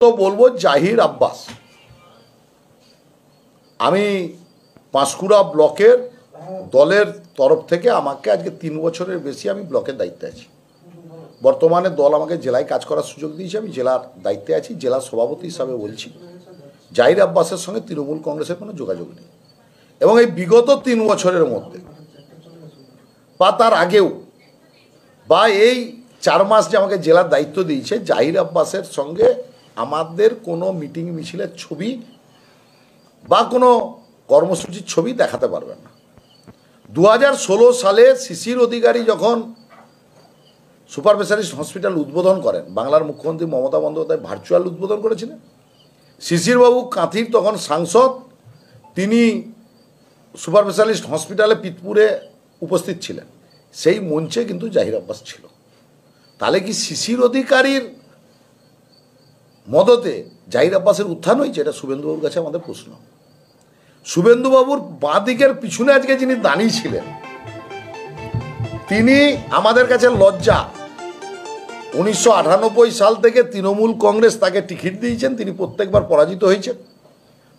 তো বলবো জাহির আব্বাস, আমি পাঁশকুড়া ব্লকের দলের তরফ থেকে আমাকে আজকে 3 বছরের বেশি আমি ব্লকের দায়িত্বে আছি। বর্তমানে দল আমাকে জেলায় কাজ করার সুযোগ দিয়েছে, আমি জেলার দায়িত্বে আছি। জেলার সভাপতি হিসাবে বলছি, জাহির আব্বাসের সঙ্গে তৃণমূল কংগ্রেসের কোনো যোগাযোগ নেই। এবং এই বিগত 3 বছরের মধ্যে বা তার আগেও বা এই 4 মাস যে আমাকে জেলার দায়িত্ব দিয়েছে, জাহির আব্বাসের সঙ্গে আমাদের কোনো মিটিং মিছিলের ছবি বা কোনো কর্মসূচির ছবি দেখাতে পারবেন না। 2016 সালে শিশির অধিকারী যখন সুপার স্পেশালিস্ট হসপিটাল উদ্বোধন করেন, বাংলার মুখ্যমন্ত্রী মমতা বন্দ্যোপাধ্যায় ভার্চুয়াল উদ্বোধন করেছিলেন। শিশিরবাবু কাঁথির তখন সাংসদ, তিনি সুপার স্পেশালিস্ট হসপিটালে পিতপুরে উপস্থিত ছিলেন। সেই মঞ্চে কিন্তু জাহির আব্বাস ছিল। তাহলে কি শিশির অধিকারীর মদতে জাহির আব্বাসের উত্থান হয়েছে? এটা শুভেন্দুবাবুর কাছে আমাদের প্রশ্ন। শুভেন্দুবাবুর বাঁ দিকের পিছনে আজকে যিনি দাঁড়িয়ে ছিলেন, তিনি আমাদের কাছে লজ্জা। 1998 সাল থেকে তৃণমূল কংগ্রেস তাকে টিকিট দিয়েছেন, তিনি প্রত্যেকবার পরাজিত হয়েছেন।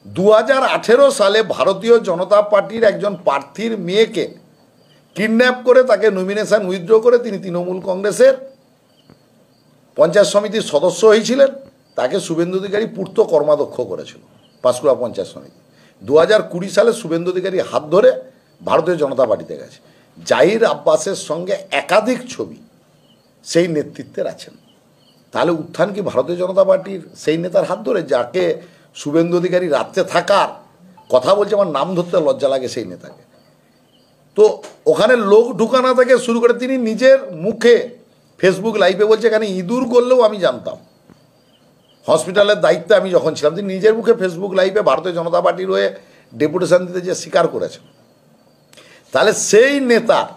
2018 সালে ভারতীয় জনতা পার্টির একজন প্রার্থীর মেয়েকে কিডন্যাপ করে তাকে নমিনেশন উইথড্র করে তিনি তৃণমূল কংগ্রেসের পঞ্চায়েত সমিতির সদস্য হয়েছিলেন। তাকে শুভেন্দু অধিকারী পূর্ত কর্মাধ্যক্ষ করেছিল পাঁশকুড়া পঞ্চায়েত সমিতি। 2020 সালে শুভেন্দু অধিকারী হাত ধরে ভারতীয় জনতা পার্টিতে গেছে। জাহির আব্বাসের সঙ্গে একাধিক ছবি সেই নেতৃত্বের আছেন। তাহলে উত্থান কি ভারতীয় জনতা পার্টির সেই নেতার হাত ধরে, যাকে শুভেন্দু অধিকারী রাত্রে থাকার কথা বলছে? আমার নাম ধরতে লজ্জা লাগে সেই নেতাকে। তো ওখানে লোক ঢুকানো থেকে শুরু করে তিনি নিজের মুখে ফেসবুক লাইভে বলছে, এখানে ইঁদুর করলেও আমি জানতাম। হসপিটালের দায়িত্বে আমি যখন ছিলাম, তিনি নিজের মুখে ফেসবুক লাইভে ভারতীয় জনতা পার্টির হয়ে ডেপুটেশন দিতে যে স্বীকার করেছেন। তাহলে সেই নেতার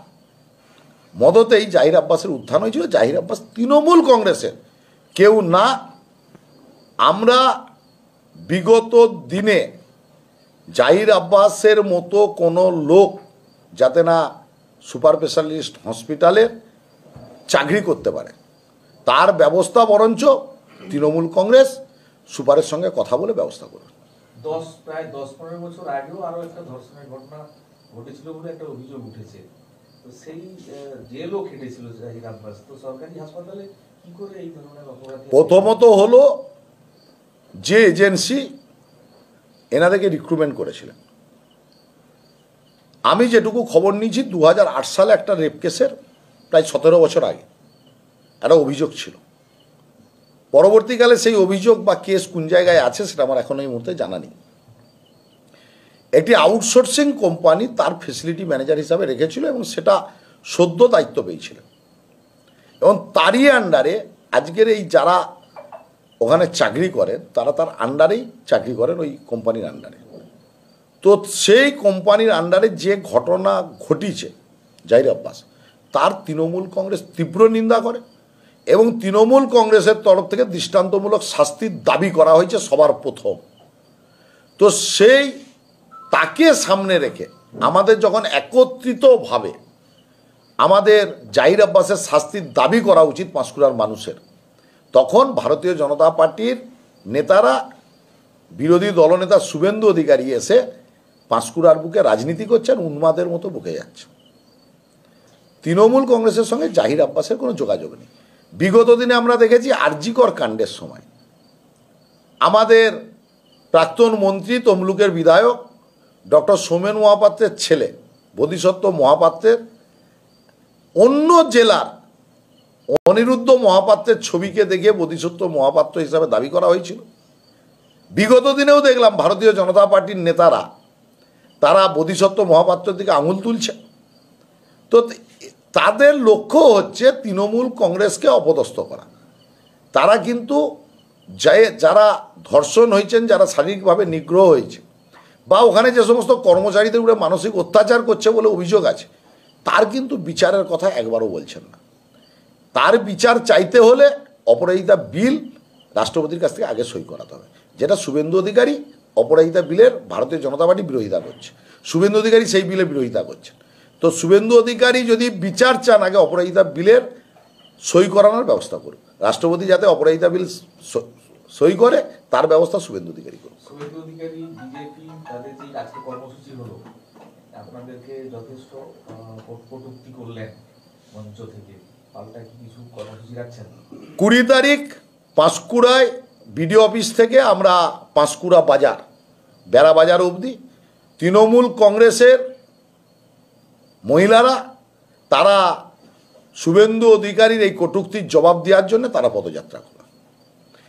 মদতেই জাহির আব্বাসের উত্থান হয়েছিল। জাহির আব্বাস তৃণমূল কংগ্রেসের কেউ না। আমরা বিগত দিনে জাহির আব্বাসের মতো কোনো লোক যাতে না সুপার স্পেশালিস্ট হসপিটালে চাকরি করতে পারে, তার ব্যবস্থা বরঞ্চ তৃণমূল কংগ্রেস সুপারের সঙ্গে কথা বলে ব্যবস্থা করবে। প্রায় 10-15 বছর আগেও আরো একটা ধর্ষণের ঘটনা ঘটেছিল বলে একটা অভিযোগ উঠেছে। তো সেই জেলও খেটেছিল জাহির আব্বাস। তো সরকারি হাসপাতালে কি করে এই ধরনের অপরাধ? প্রথমত হলো যে এজেন্সি এনাদেরকে রিক্রুটমেন্ট করেছিলেন, আমি যেটুকু খবর নিয়েছি 2008 সালে একটা রেপ কেসের প্রায় 17 বছর আগে একটা অভিযোগ ছিল। পরবর্তীকালে সেই অভিযোগ বা কেস কোন জায়গায় আছে সেটা আমার এখন এই মুহূর্তে জানা নেই। একটি আউটসোর্সিং কোম্পানি তার ফেসিলিটি ম্যানেজার হিসাবে রেখেছিল এবং সেটা সদ্য দায়িত্ব পেয়েছিলেন। এবং তারই আন্ডারে আজকের এই যারা ওখানে চাকরি করেন, তারা তার আন্ডারেই চাকরি করেন, ওই কোম্পানির আন্ডারে। তো সেই কোম্পানির আন্ডারে যে ঘটনা ঘটিছে জাহির আব্বাস, তার তৃণমূল কংগ্রেস তীব্র নিন্দা করে এবং তৃণমূল কংগ্রেসের তরফ থেকে দৃষ্টান্তমূলক শাস্তির দাবি করা হয়েছে সবার প্রথম। তো সেই তাকে সামনে রেখে আমাদের যখন একত্রিতভাবে আমাদের জাহির আব্বাসের শাস্তির দাবি করা উচিত পাঁশকুড়ার মানুষের, তখন ভারতীয় জনতা পার্টির নেতারা, বিরোধী দলনেতা শুভেন্দু অধিকারী এসে পাঁশকুড়ার বুকে রাজনীতি করছেন, উন্মাদের মতো বুকে যাচ্ছে। তৃণমূল কংগ্রেসের সঙ্গে জাহির আব্বাসের কোনো যোগাযোগ নেই। বিগত দিনে আমরা দেখেছি আরজিকর কাণ্ডের সময় আমাদের প্রাক্তন মন্ত্রী তমলুকের বিধায়ক ডক্টর সোমেন মহাপাত্রের ছেলে বোধিসত্ত্ব মহাপাত্রের অন্য জেলার অনিরুদ্ধ মহাপাত্রের ছবিকে দেখে বোধিসত্ত্ব মহাপাত্র হিসাবে দাবি করা হয়েছিল। বিগত দিনেও দেখলাম ভারতীয় জনতা পার্টির নেতারা তারা বোধিসত্ত্ব মহাপাত্রের দিকে আঙুল তুলছে। তো তাদের লক্ষ্য হচ্ছে তৃণমূল কংগ্রেসকে অপদস্থ করা। তারা কিন্তু যারা ধর্ষণ হয়েছেন, যারা শারীরিকভাবে নিগ্রহ হয়েছে বা ওখানে যে সমস্ত কর্মচারীদের উপরে মানসিক অত্যাচার করছে বলে অভিযোগ আছে, তার কিন্তু বিচারের কথা একবারও বলছেন না। তার বিচার চাইতে হলে অপরাজিতা বিল রাষ্ট্রপতির কাছ থেকে আগে সই করাতে হবে, যেটা শুভেন্দু অধিকারী অপরাজিতা বিলের ভারতীয় জনতা পার্টি বিরোধিতা করছে। শুভেন্দু অধিকারী সেই বিলে বিরোধিতা করছেন। তো শুভেন্দু অধিকারী যদি বিচার চান, আগে অপরাজিতা বিলের সই করানোর ব্যবস্থা করুন। রাষ্ট্রপতি যাতে অপরাজিতা বিল সই করে তার ব্যবস্থা শুভেন্দু অধিকারী করবে। শুভেন্দু অধিকারী বিজেপি তাদের যে আজকে কর্মসূচি হলো, আপনাদেরকে যথেষ্ট কটূক্তি করলেন মঞ্চ থেকে, পাল্টা কি কিছু কর্মসূচি রাখছেন? 20 তারিখ পাঁশকুড়ায় বিডিও অফিস থেকে আমরা পাঁশকুড়া বাজার, বেড়া বাজার অবধি তৃণমূল কংগ্রেসের মহিলারা তারা শুভেন্দু অধিকারীর এই কটূক্তির জবাব দেওয়ার জন্য তারা পদযাত্রা করে,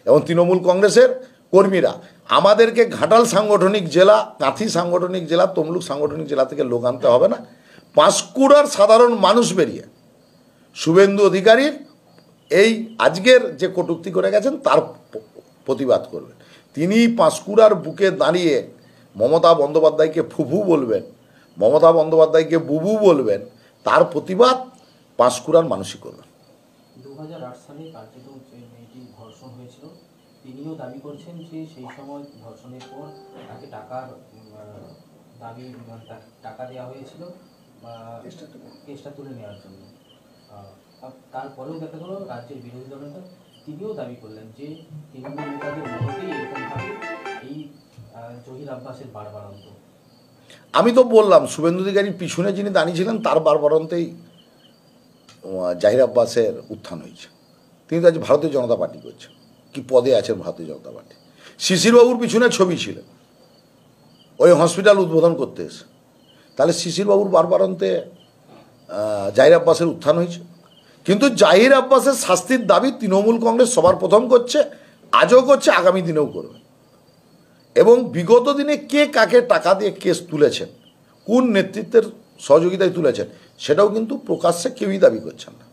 এবং তৃণমূল কংগ্রেসের কর্মীরা আমাদেরকে ঘাটাল সাংগঠনিক জেলা, কাঁথি সাংগঠনিক জেলা, তমলুক সাংগঠনিক জেলা থেকে লোক আনতে হবে না, পাঁশকুড়ার সাধারণ মানুষ বেরিয়ে শুভেন্দু অধিকারীর এই আজকের যে কটূক্তি করে গেছেন তার প্রতিবাদ করবেন। তিনি পাঁশকুড়ার বুকে দাঁড়িয়ে মমতা বন্দ্যোপাধ্যায়কে ফুফু বলবেন, মমতা বন্দ্যোপাধ্যায়কে বুবু বলবেন, তার প্রতিবাদ পাঁশকুড়ার মানুষই করবেন। 2008 সালে কার্যত যে মেয়েটি ধর্ষণ হয়েছিল, তিনিও দাবি করছেন যে সেই সময় ধর্ষণের পর তাকে টাকার দাবি, টাকা দেওয়া হয়েছিল বা কেসটা তুলে নেওয়ার জন্য। তারপরেও দেখা গেল রাজ্যের বিরোধী দলনেতা তিনিও দাবি করলেন যে তৃণমূল নেতাদের মধ্যেই এরকমভাবে এই জহির আব্বাসের বাড়বাড়ন্ত। আমি তো বললাম শুভেন্দু অধিকারীর পিছনে যিনি দাঁড়িয়েছিলেন তার বারবারন্তেই জাহির আব্বাসের উত্থান হয়েছে। তিনি তো আজ ভারতীয় জনতা পার্টি করছেন, কি পদে আছেন ভারতীয় জনতা পার্টি। শিশিরবাবুর পিছনে ছবি ছিল ওই হসপিটাল উদ্বোধন করতে এসে, তাহলে শিশিরবাবুর বারবারন্তে জাহির আব্বাসের উত্থান হয়েছে। কিন্তু জাহির আব্বাসের শাস্তির দাবি তৃণমূল কংগ্রেস সবার প্রথম করছে, আজও করছে, আগামী দিনেও করবে। এবং বিগত দিনে কে কাকে টাকা দিয়ে কেস তুলেছেন, কোন নেতৃত্বের সহযোগিতায় তুলেছেন, সেটাও কিন্তু প্রকাশ্যে কেউই দাবি করছেন না।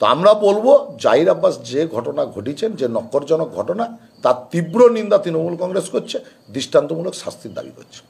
তো আমরা বলবো জাহির আব্বাস যে ঘটনা ঘটিয়েছেন, যে নক্করজনক ঘটনা, তার তীব্র নিন্দা তৃণমূল কংগ্রেস করছে, দৃষ্টান্তমূলক শাস্তির দাবি করছে।